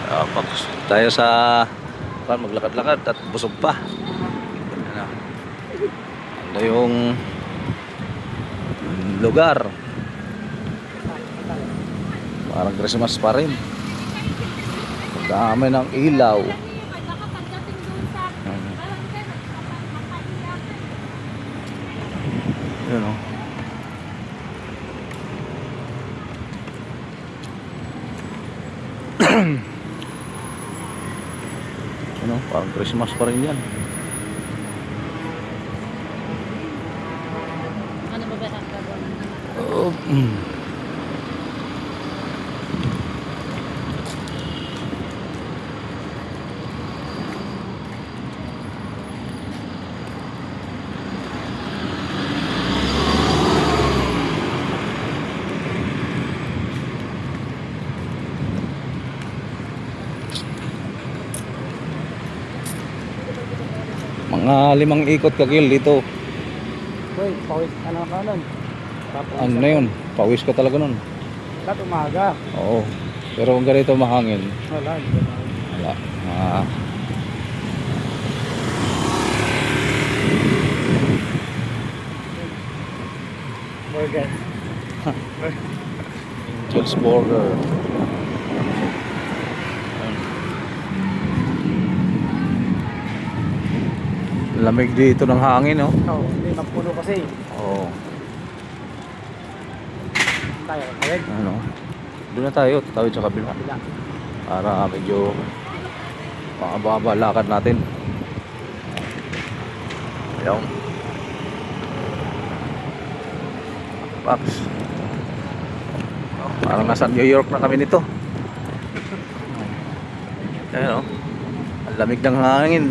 Pakus tayo sa maglakad-lakad at busog pa. Ano, ano yung lugar? Parang Christmas pa rin. Dami ng ilaw. Yun o. Ano, parang Christmas pa rin yan. Ano ba ba ang gagawin? Oh, mga 5 ikot kagil dito. Uy, pawis ano ka nun? Ano na yun? Pawis ka talaga nun. Lahat umaga. Oo. Pero kung ganito mahangin, Wala. wala. Burger. Angel's Burger. Lamig dito ng hangin, no? Oo, hindi magpuno kasi. Oo. Tayo, kawin. Ano? Doon na tayo, tatawid sa kabila. Kabila. Para medyo makababa lakad natin. Ayaw. Pax. Parang nasa New York na kami nito. Ayan, oh. Ang lamig ng hangin.